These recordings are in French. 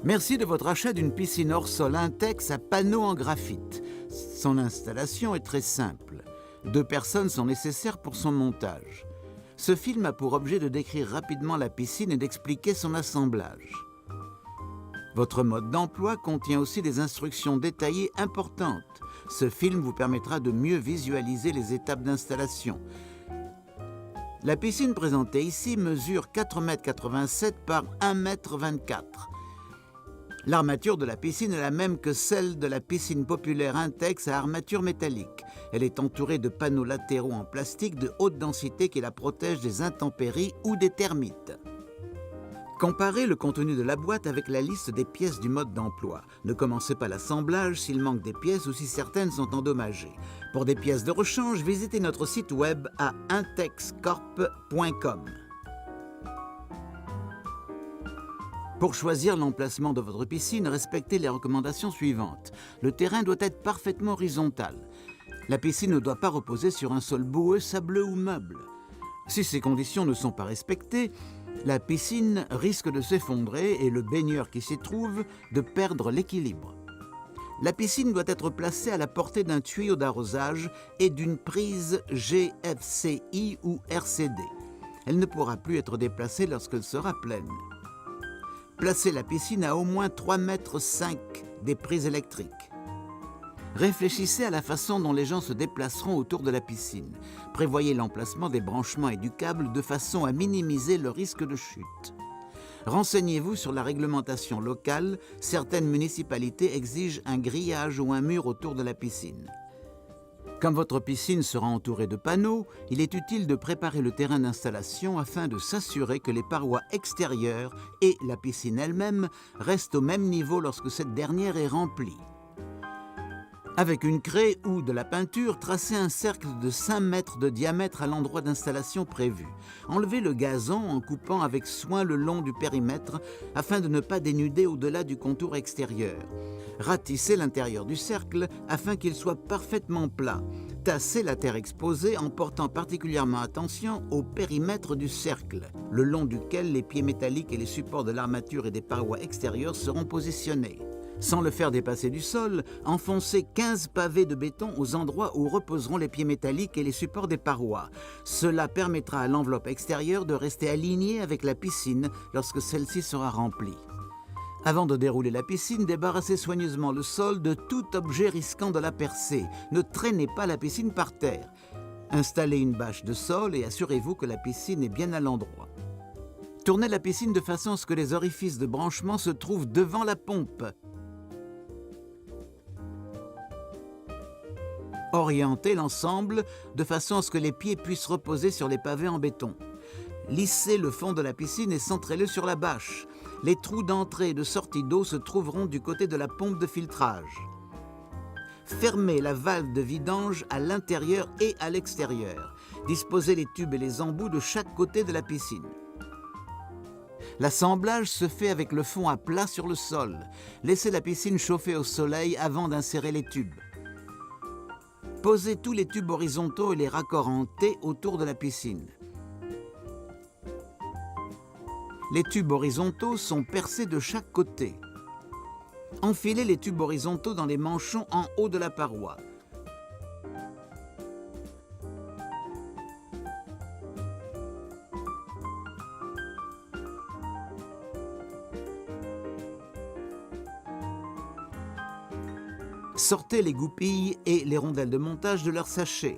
Merci de votre achat d'une piscine hors-sol Intex à panneaux en graphite. Son installation est très simple. 2 personnes sont nécessaires pour son montage. Ce film a pour objet de décrire rapidement la piscine et d'expliquer son assemblage. Votre mode d'emploi contient aussi des instructions détaillées importantes. Ce film vous permettra de mieux visualiser les étapes d'installation. La piscine présentée ici mesure 4,87 m par 1,24 m. L'armature de la piscine est la même que celle de la piscine populaire Intex à armature métallique. Elle est entourée de panneaux latéraux en plastique de haute densité qui la protègent des intempéries ou des termites. Comparez le contenu de la boîte avec la liste des pièces du mode d'emploi. Ne commencez pas l'assemblage s'il manque des pièces ou si certaines sont endommagées. Pour des pièces de rechange, visitez notre site web à intexcorp.com. Pour choisir l'emplacement de votre piscine, respectez les recommandations suivantes. Le terrain doit être parfaitement horizontal. La piscine ne doit pas reposer sur un sol boueux, sableux ou meuble. Si ces conditions ne sont pas respectées, la piscine risque de s'effondrer et le baigneur qui s'y trouve de perdre l'équilibre. La piscine doit être placée à la portée d'un tuyau d'arrosage et d'une prise GFCI ou RCD. Elle ne pourra plus être déplacée lorsqu'elle sera pleine. Placez la piscine à au moins 3,5 mètres des prises électriques. Réfléchissez à la façon dont les gens se déplaceront autour de la piscine. Prévoyez l'emplacement des branchements et du câble de façon à minimiser le risque de chute. Renseignez-vous sur la réglementation locale. Certaines municipalités exigent un grillage ou un mur autour de la piscine. Comme votre piscine sera entourée de panneaux, il est utile de préparer le terrain d'installation afin de s'assurer que les parois extérieures et la piscine elle-même restent au même niveau lorsque cette dernière est remplie. Avec une craie ou de la peinture, tracez un cercle de 5 mètres de diamètre à l'endroit d'installation prévu. Enlevez le gazon en coupant avec soin le long du périmètre afin de ne pas dénuder au-delà du contour extérieur. Ratissez l'intérieur du cercle afin qu'il soit parfaitement plat. Tassez la terre exposée en portant particulièrement attention au périmètre du cercle, le long duquel les pieds métalliques et les supports de l'armature et des parois extérieures seront positionnés. Sans le faire dépasser du sol, enfoncez 15 pavés de béton aux endroits où reposeront les pieds métalliques et les supports des parois. Cela permettra à l'enveloppe extérieure de rester alignée avec la piscine lorsque celle-ci sera remplie. Avant de dérouler la piscine, débarrassez soigneusement le sol de tout objet risquant de la percer. Ne traînez pas la piscine par terre. Installez une bâche de sol et assurez-vous que la piscine est bien à l'endroit. Tournez la piscine de façon à ce que les orifices de branchement se trouvent devant la pompe. Orientez l'ensemble de façon à ce que les pieds puissent reposer sur les pavés en béton. Lissez le fond de la piscine et centrez-le sur la bâche. Les trous d'entrée et de sortie d'eau se trouveront du côté de la pompe de filtrage. Fermez la valve de vidange à l'intérieur et à l'extérieur. Disposez les tubes et les embouts de chaque côté de la piscine. L'assemblage se fait avec le fond à plat sur le sol. Laissez la piscine chauffer au soleil avant d'insérer les tubes. Posez tous les tubes horizontaux et les raccords en T autour de la piscine. Les tubes horizontaux sont percés de chaque côté. Enfilez les tubes horizontaux dans les manchons en haut de la paroi. Sortez les goupilles et les rondelles de montage de leur sachet.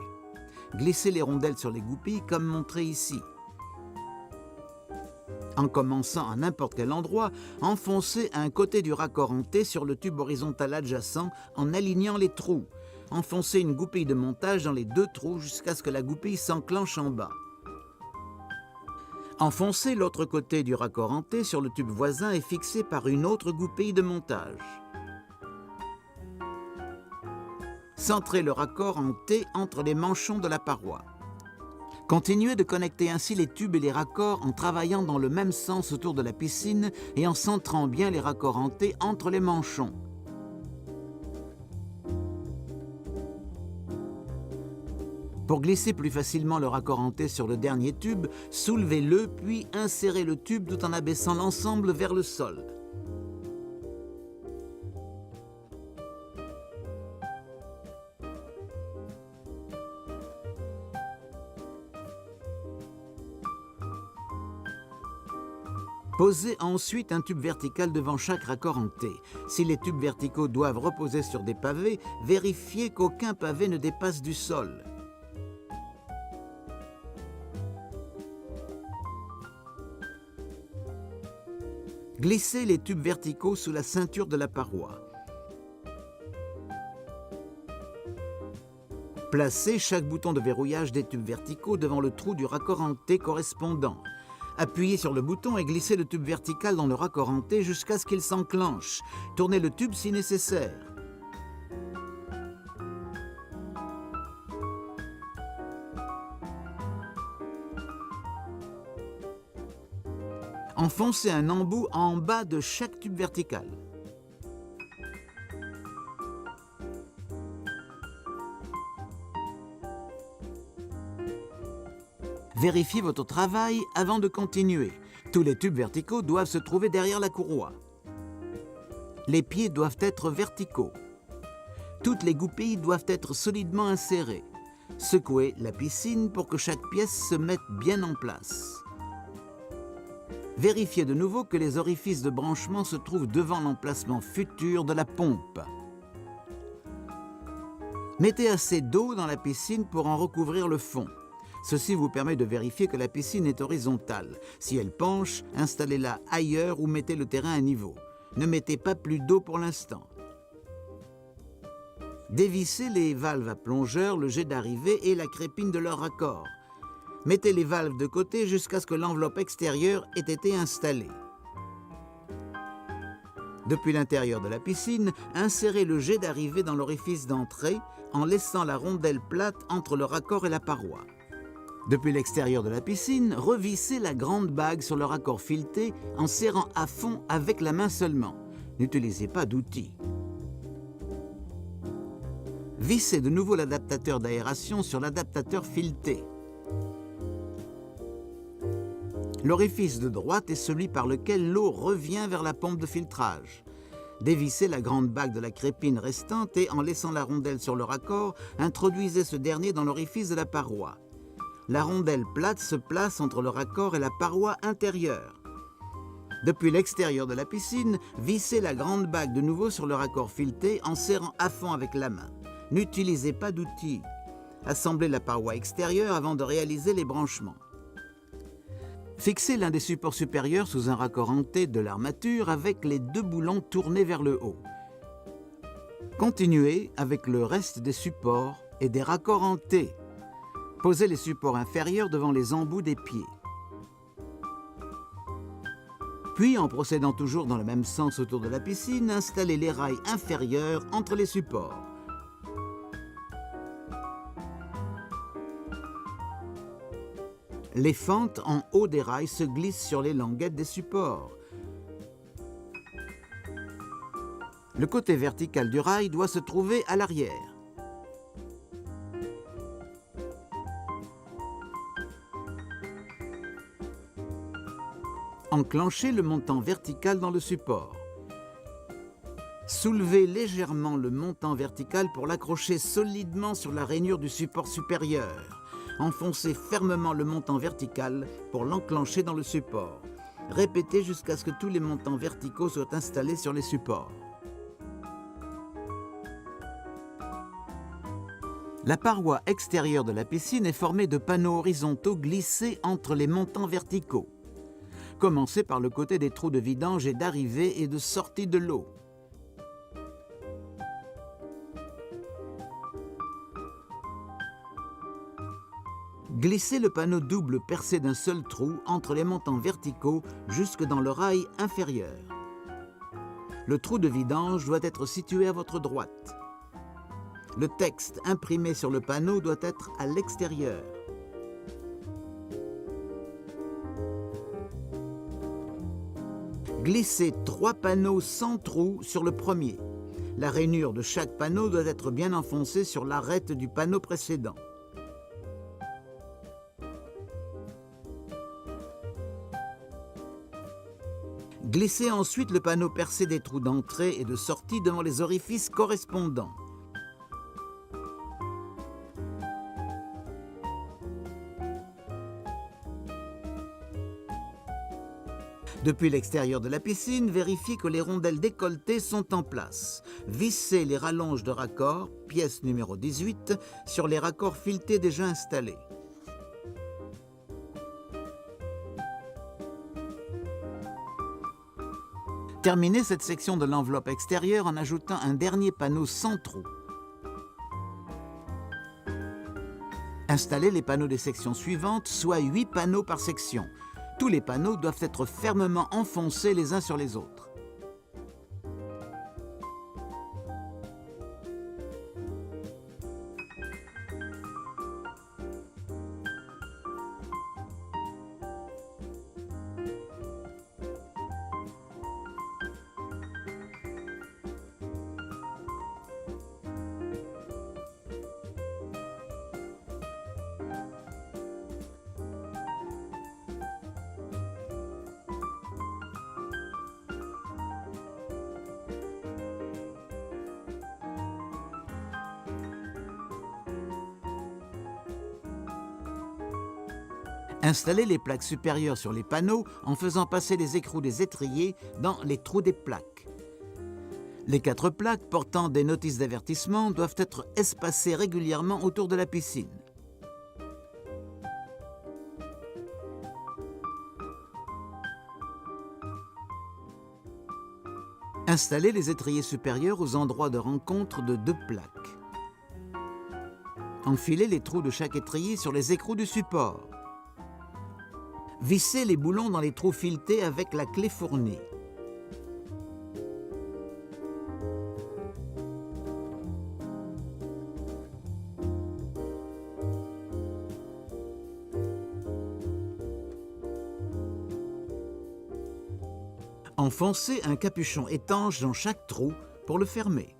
Glissez les rondelles sur les goupilles comme montré ici. En commençant à n'importe quel endroit, enfoncez un côté du raccord en T sur le tube horizontal adjacent en alignant les trous. Enfoncez une goupille de montage dans les 2 trous jusqu'à ce que la goupille s'enclenche en bas. Enfoncez l'autre côté du raccord en T sur le tube voisin et fixez par une autre goupille de montage. Centrez le raccord en T entre les manchons de la paroi. Continuez de connecter ainsi les tubes et les raccords en travaillant dans le même sens autour de la piscine et en centrant bien les raccords en T entre les manchons. Pour glisser plus facilement le raccord en T sur le dernier tube, soulevez-le puis insérez le tube tout en abaissant l'ensemble vers le sol. Posez ensuite un tube vertical devant chaque raccord en T. Si les tubes verticaux doivent reposer sur des pavés, vérifiez qu'aucun pavé ne dépasse du sol. Glissez les tubes verticaux sous la ceinture de la paroi. Placez chaque bouton de verrouillage des tubes verticaux devant le trou du raccord en T correspondant. Appuyez sur le bouton et glissez le tube vertical dans le raccord en T jusqu'à ce qu'il s'enclenche. Tournez le tube si nécessaire. Enfoncez un embout en bas de chaque tube vertical. Vérifiez votre travail avant de continuer. Tous les tubes verticaux doivent se trouver derrière la courroie. Les pieds doivent être verticaux. Toutes les goupilles doivent être solidement insérées. Secouez la piscine pour que chaque pièce se mette bien en place. Vérifiez de nouveau que les orifices de branchement se trouvent devant l'emplacement futur de la pompe. Mettez assez d'eau dans la piscine pour en recouvrir le fond. Ceci vous permet de vérifier que la piscine est horizontale. Si elle penche, installez-la ailleurs ou mettez le terrain à niveau. Ne mettez pas plus d'eau pour l'instant. Dévissez les valves à plongeur, le jet d'arrivée et la crépine de leur raccord. Mettez les valves de côté jusqu'à ce que l'enveloppe extérieure ait été installée. Depuis l'intérieur de la piscine, insérez le jet d'arrivée dans l'orifice d'entrée en laissant la rondelle plate entre le raccord et la paroi. Depuis l'extérieur de la piscine, revissez la grande bague sur le raccord fileté en serrant à fond avec la main seulement. N'utilisez pas d'outil. Vissez de nouveau l'adaptateur d'aération sur l'adaptateur fileté. L'orifice de droite est celui par lequel l'eau revient vers la pompe de filtrage. Dévissez la grande bague de la crépine restante et en laissant la rondelle sur le raccord, introduisez ce dernier dans l'orifice de la paroi. La rondelle plate se place entre le raccord et la paroi intérieure. Depuis l'extérieur de la piscine, vissez la grande bague de nouveau sur le raccord fileté en serrant à fond avec la main. N'utilisez pas d'outil. Assemblez la paroi extérieure avant de réaliser les branchements. Fixez l'un des supports supérieurs sous un raccord en T de l'armature avec les deux boulons tournés vers le haut. Continuez avec le reste des supports et des raccords en T. Posez les supports inférieurs devant les embouts des pieds. Puis, en procédant toujours dans le même sens autour de la piscine, installez les rails inférieurs entre les supports. Les fentes en haut des rails se glissent sur les languettes des supports. Le côté vertical du rail doit se trouver à l'arrière. Enclenchez le montant vertical dans le support. Soulevez légèrement le montant vertical pour l'accrocher solidement sur la rainure du support supérieur. Enfoncez fermement le montant vertical pour l'enclencher dans le support. Répétez jusqu'à ce que tous les montants verticaux soient installés sur les supports. La paroi extérieure de la piscine est formée de panneaux horizontaux glissés entre les montants verticaux. Commencez par le côté des trous de vidange et d'arrivée et de sortie de l'eau. Glissez le panneau double percé d'un seul trou entre les montants verticaux jusque dans le rail inférieur. Le trou de vidange doit être situé à votre droite. Le texte imprimé sur le panneau doit être à l'extérieur. Glissez 3 panneaux sans trou sur le premier. La rainure de chaque panneau doit être bien enfoncée sur l'arête du panneau précédent. Glissez ensuite le panneau percé des trous d'entrée et de sortie devant les orifices correspondants. Depuis l'extérieur de la piscine, vérifiez que les rondelles décolletées sont en place. Vissez les rallonges de raccord, pièce numéro 18, sur les raccords filetés déjà installés. Terminez cette section de l'enveloppe extérieure en ajoutant un dernier panneau sans trou. Installez les panneaux des sections suivantes, soit 8 panneaux par section. Tous les panneaux doivent être fermement enfoncés les uns sur les autres. Installez les plaques supérieures sur les panneaux en faisant passer les écrous des étriers dans les trous des plaques. Les 4 plaques portant des notices d'avertissement doivent être espacées régulièrement autour de la piscine. Installez les étriers supérieurs aux endroits de rencontre de 2 plaques. Enfilez les trous de chaque étrier sur les écrous du support. Vissez les boulons dans les trous filetés avec la clé fournie. Enfoncez un capuchon étanche dans chaque trou pour le fermer.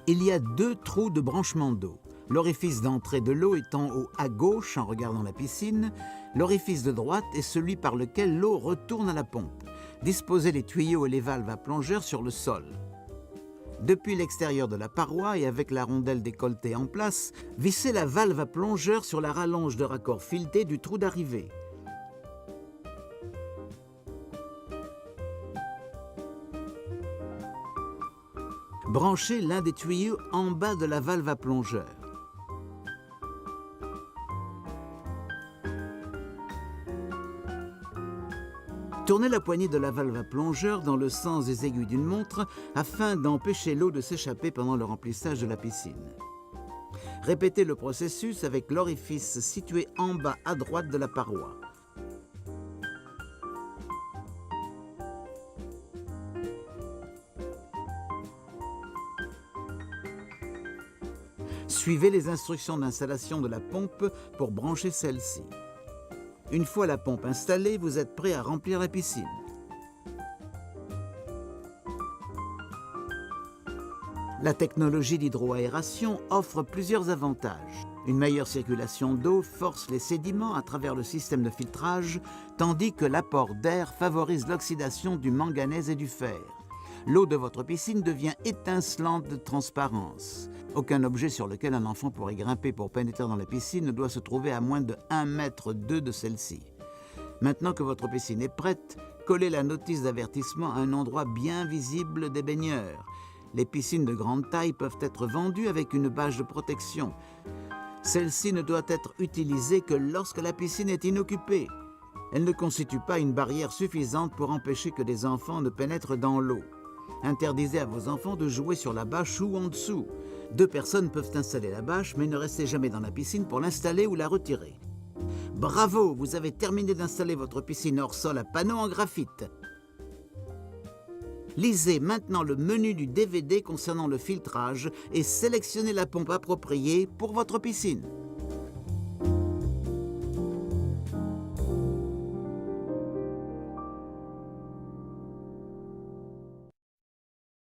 Il y a 2 trous de branchement d'eau. L'orifice d'entrée de l'eau est en haut à gauche en regardant la piscine. L'orifice de droite est celui par lequel l'eau retourne à la pompe. Disposez les tuyaux et les valves à plongeur sur le sol. Depuis l'extérieur de la paroi et avec la rondelle décolletée en place, vissez la valve à plongeur sur la rallonge de raccord fileté du trou d'arrivée. Branchez l'un des tuyaux en bas de la valve à plongeur. Tournez la poignée de la valve à plongeur dans le sens des aiguilles d'une montre afin d'empêcher l'eau de s'échapper pendant le remplissage de la piscine. Répétez le processus avec l'orifice situé en bas à droite de la paroi. Suivez les instructions d'installation de la pompe pour brancher celle-ci. Une fois la pompe installée, vous êtes prêt à remplir la piscine. La technologie d'hydroaération offre plusieurs avantages. Une meilleure circulation d'eau force les sédiments à travers le système de filtrage, tandis que l'apport d'air favorise l'oxydation du manganèse et du fer. L'eau de votre piscine devient étincelante de transparence. Aucun objet sur lequel un enfant pourrait grimper pour pénétrer dans la piscine ne doit se trouver à moins de 1,2 m de celle-ci. Maintenant que votre piscine est prête, collez la notice d'avertissement à un endroit bien visible des baigneurs. Les piscines de grande taille peuvent être vendues avec une bâche de protection. Celle-ci ne doit être utilisée que lorsque la piscine est inoccupée. Elle ne constitue pas une barrière suffisante pour empêcher que des enfants ne pénètrent dans l'eau. Interdisez à vos enfants de jouer sur la bâche ou en dessous. 2 personnes peuvent installer la bâche, mais ne restez jamais dans la piscine pour l'installer ou la retirer. Bravo, vous avez terminé d'installer votre piscine hors sol à panneaux en graphite. Lisez maintenant le menu du DVD concernant le filtrage et sélectionnez la pompe appropriée pour votre piscine.